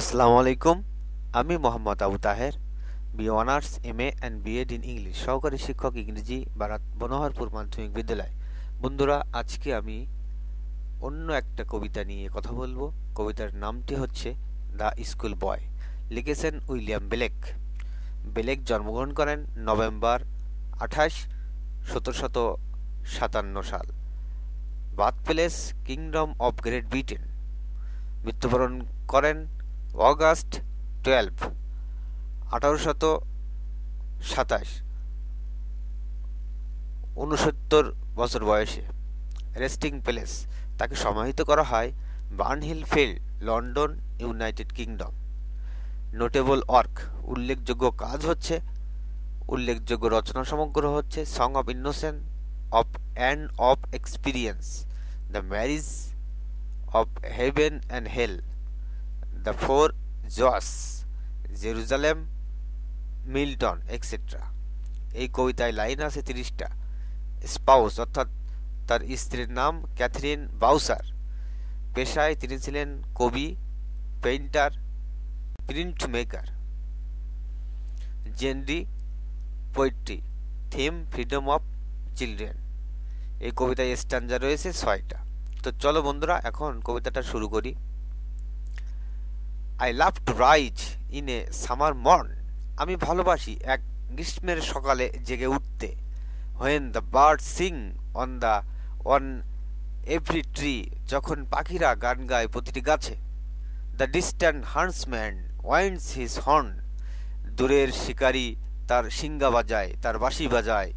আসসালামু আলাইকুম। আমি Mohammad Abu Taher, B honours MA and BEd in English, সহকারী শিক্ষক ইংরেজি, বারাত বনোহরপুর মাধ্যমিক বিদ্যালয়। বন্ধুরা, আজকে আমি অন্য একটা কবিতা নিয়ে কথা বলবো। কবিতার নামটি হচ্ছে দ্য স্কুল বয়। লিখেছেন উইলিয়াম ব্লেক। ব্লেক জন্মগ্রহণ করেন নভেম্বর 28, 1757 সাল। Birth place kingdom of great Britain. মৃত্যুবরণ করেন অগাস্ট 12, 1827, 69 বছর বয়সে। রেস্টিং প্লেস, তাকে সমাহিত করা হয় Bunhill Field, London, United Kingdom. Notable work, উল্লেখযোগ্য রচনা সমগ্র হচ্ছে song of innocence, of and of experience, the marriage of heaven and hell, the four Zoas, Jerusalem, Milton, etcetera. এই কবিতায় লাইন আছে 30টা। স্পাউস অর্থাৎ তার স্ত্রীর নাম ক্যাথরিন বাউসার। পেশায় তিনি ছিলেন কবি, painter, print maker. Genre poetry. Theme freedom of children. এই কবিতায় স্ট্যাঞ্জা রয়েছে 6টা। তো চলো বন্ধুরা, এখন কবিতাটা শুরু করি। I love to rise in a summer morn. আমি ভালোবাসি এক গ্রীষ্মের সকালে জেগে উঠতে। When the bird sing on the on every tree, যখন পাখিরা গান গায় প্রতিটি গাছে। The distant huntsman winds his horn, দূরের শিকারী তার শিঙ্গা বাজায়, তার বাঁশি বাজায়।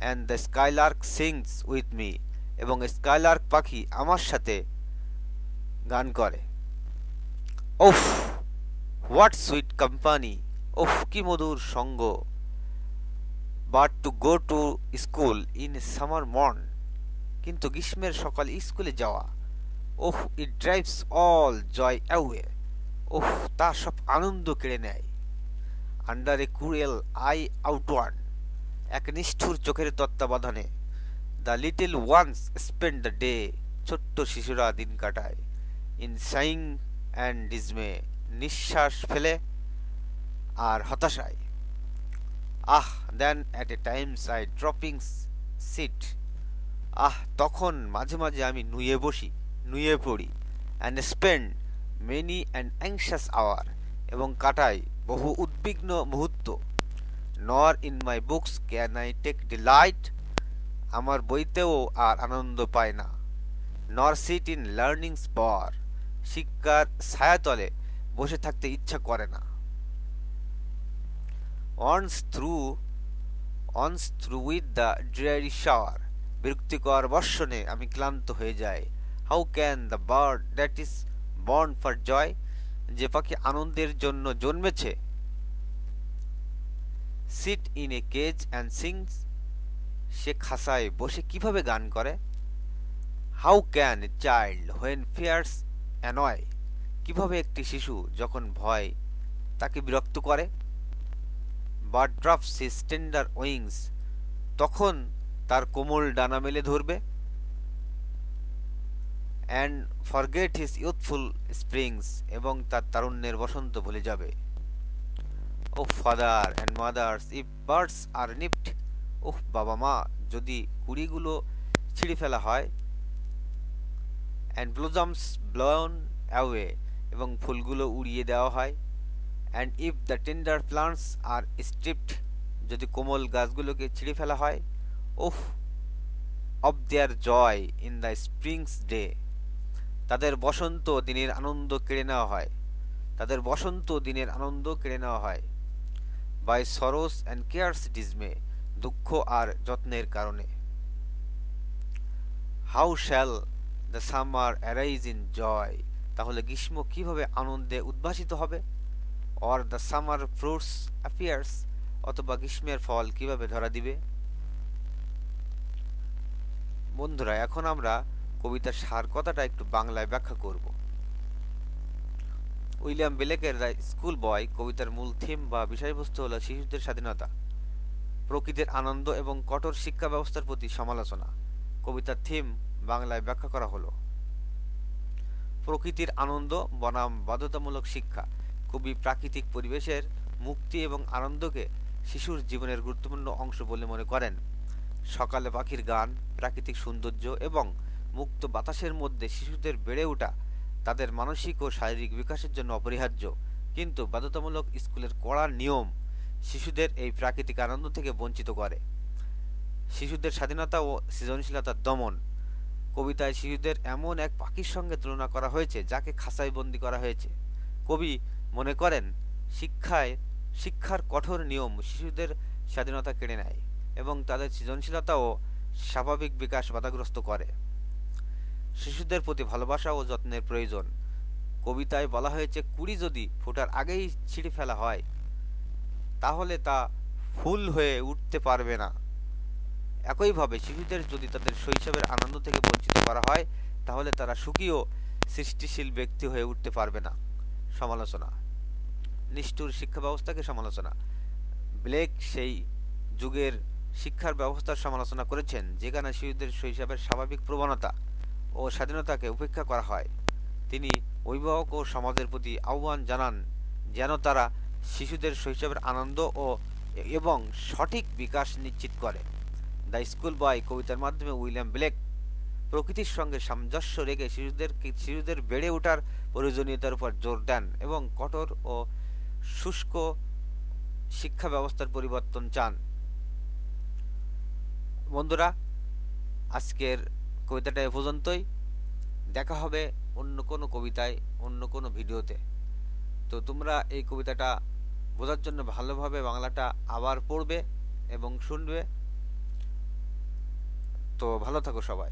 And the skylark sings with me, এবং স্কাইলার্ক পাখি আমার সাথে গান করে। ওফ হোয়াট সুইট কোম্পানি, ওফ কি মধুর সঙ্গ। But to go to school in summer mourn, কিন্তু গ্রীষ্মের সকালে স্কুলে যাওয়া। ওহ ইট ড্রাইভস অল জয় অ্যাওয়ে, ওহ তা সব আনন্দ কেড়ে নেয়। আন্ডার এ ক্রুয়েল আই আউটওয়ার্ন, এক নিষ্ঠুর চোখের তত্ত্বাবধানে। The little once spend the day, ছোট্ট শিশুরা দিন কাটায়। ইন সাইং অ্যান্ড ডিজমে, নিঃশ্বাস ফেলে আর হতাশায়। Ah then at a times I dropping sit, আহ তখন মাঝে মাঝে আমি নুয়ে পড়ি। And spend many and anxious hour, এবং কাটাই বহু উদ্বিগ্ন মুহূর্ত। Nor in my books can I take delight, আমার বইতেও আর আনন্দ পায় না। নর সিট ইন লার্নিং স্পর, শিক্ষার ছায়াতলে বসে থাকতে ইচ্ছা করে না। Once through with the dreary shower, বিরক্তিকর বর্ষণে আমি ক্লান্ত হয়ে যাই। How can the bird that is born for joy, যে পাখি আনন্দের জন্য জন্মেছে। Sit in a cage and sings, সে খাঁচায় বসে কিভাবে গান করে। How can a child when fears annoy, কিভাবে একটি শিশু যখন ভয় তাকে বিরক্ত করে। Bird drops his tender wings, তখন তার কোমল ডানা মেলে ধরবে। And forget his youthful springs, এবং তার তারুণ্যের বসন্ত ভুলে যাবে। Oh father and mothers if birds are nipped, ওহ বাবা মা, যদি কুড়িগুলো ছিঁড়ে ফেলা হয়। অ্যান্ড ব্লুজমস ব্লোন অ্যাওয়ে, এবং ফুলগুলো উড়িয়ে দেওয়া হয়। And if the tender plants are stripped, যদি কোমল গাছগুলোকে ছিঁড়ে ফেলা হয়। Oh of their joy in the springs day, তাদের বসন্ত দিনের আনন্দ কেড়ে নেওয়া হয়, তাদের বসন্ত দিনের আনন্দ কেড়ে নেওয়া হয়। By sorrows and cares dismay, দুঃখ আর যত্নের কারণে। How shall the summer arise in joy, তাহলে গ্রীষ্ম কিভাবে আনন্দে উদ্ভাসিত হবে। Or the summer fruits appears, অথবা গ্রীষ্মের ফল কিভাবে ধরা দিবে। বন্ধুরা, এখন আমরা কবিতার সার কথাটা একটু বাংলায় ব্যাখ্যা করব। উইলিয়াম ব্লেকের দ্য স্কুল বয় কবিতার মূল থিম বা বিষয়বস্তু হল শিশুদের স্বাধীনতা, প্রকৃতির আনন্দ এবং কঠোর শিক্ষা ব্যবস্থার প্রতি সমালোচনা। কবিতার থিম বাংলায় ব্যাখ্যা করা হলো। প্রকৃতির আনন্দ বনাম বাধ্যতামূলক শিক্ষা। কবি প্রাকৃতিক পরিবেশের মুক্তি এবং আনন্দকে শিশুর জীবনের গুরুত্বপূর্ণ অংশ বলে মনে করেন। সকালে পাখির গান, প্রাকৃতিক সৌন্দর্য এবং মুক্ত বাতাসের মধ্যে শিশুদের বেড়ে ওঠা তাদের মানসিক ও শারীরিক বিকাশের জন্য অপরিহার্য। কিন্তু বাধ্যতামূলক স্কুলের কড়া নিয়ম শিশুদের এই প্রাকৃতিক আনন্দ থেকে বঞ্চিত করে। শিশুদের স্বাধীনতা ও সৃজনশীলতার দমন। কবিতায় শিশুদের এমন এক পাখির সঙ্গে তুলনা করা হয়েছে যাকে খাঁচায় বন্দি করা হয়েছে। কবি মনে করেন শিক্ষার কঠোর নিয়ম শিশুদের স্বাধীনতা কেড়ে নেয় এবং তাদের সৃজনশীলতা ও স্বাভাবিক বিকাশ বাধাগ্রস্ত করে। শিশুদের প্রতি ভালোবাসা ও যত্নের প্রয়োজন। কবিতায় বলা হয়েছে কুড়ি যদি ফোটার আগেই ছিঁড়ে ফেলা হয় তাহলে তা ফুল হয়ে উঠতে পারবে না। একইভাবে শিশুদের যদি তাদের শৈশবের আনন্দ থেকে বঞ্চিত করা হয় তাহলে তারা সুখী ও সৃষ্টিশীল ব্যক্তি হয়ে উঠতে পারবে না। সমালোচনা। নিষ্ঠুর শিক্ষা ব্যবস্থাকে সমালোচনা। ব্লেক সেই যুগের শিক্ষার ব্যবস্থার সমালোচনা করেছেন যেখানে শিশুদের শৈশবের স্বাভাবিক প্রবণতা ও স্বাধীনতাকে উপেক্ষা করা হয়। তিনি অভিভাবক ও সমাজের প্রতি আহ্বান জানান যেন তারা শিশুদের শৈশবের আনন্দ এবং সঠিক বিকাশ নিশ্চিত করে। দ্য স্কুল বয় কবিতার মাধ্যমে উইলিয়াম ব্লেক প্রকৃতির সঙ্গে সামঞ্জস্য রেখে শিশুদের বেড়ে ওঠার প্রয়োজনীয়তার উপর জোর দেন এবং কঠোর ও শুষ্ক শিক্ষা ব্যবস্থার পরিবর্তন চান। বন্ধুরা, আজকের কবিতাটা এ পর্যন্তই। দেখা হবে অন্য কোনো কবিতায়, অন্য কোনো ভিডিওতে। তো তোমরা এই কবিতাটা বোঝার জন্য ভালোভাবে বাংলাটা আবার পড়বে এবং শুনবে। তো ভালো থাকো সবাই।